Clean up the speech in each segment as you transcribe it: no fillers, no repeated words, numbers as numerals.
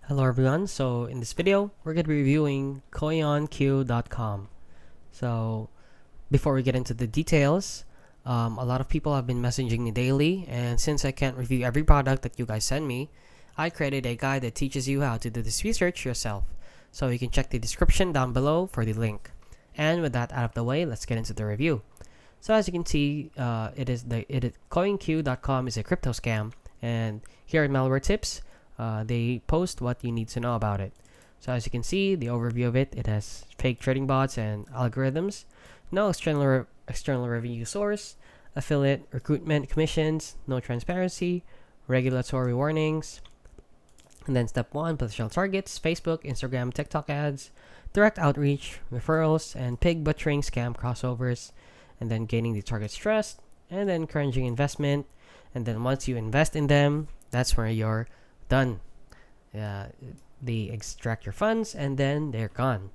Hello everyone, so in this video, we're going to be reviewing coinq.com. So before we get into the details, a lot of people have been messaging me daily, and since I can't review every product that you guys send me, I created a guide that teaches you how to do this research yourself. So you can check the description down below for the link. And with that out of the way, let's get into the review. So as you can see, coinq.com is a crypto scam, and here at Malware Tips, they post what you need to know about it. So as you can see, the overview of it, it has fake trading bots and algorithms, no external revenue source, affiliate recruitment commissions, no transparency, regulatory warnings, and then step 1, potential targets, Facebook, Instagram, TikTok ads, direct outreach, referrals, and pig butchering scam crossovers, and then gaining the target's trust, and then encouraging investment, and then once you invest in them, that's where you're done. They extract your funds and then they're gone.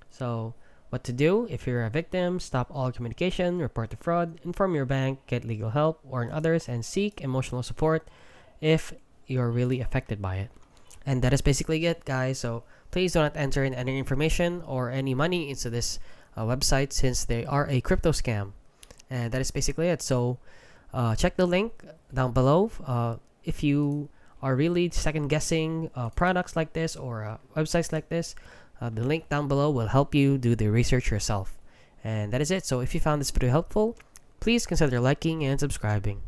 So what to do if you're a victim: stop all communication, report the fraud, inform your bank, get legal help, warn others, and seek emotional support if you're really affected by it. And that is basically it, guys. So please do not enter in any information or any money into this website, since they are a crypto scam. And that is basically it. So check the link down below if you are really second guessing products like this or websites like this. The link down below will help you do the research yourself. And that is it. So if you found this video helpful, please consider liking and subscribing.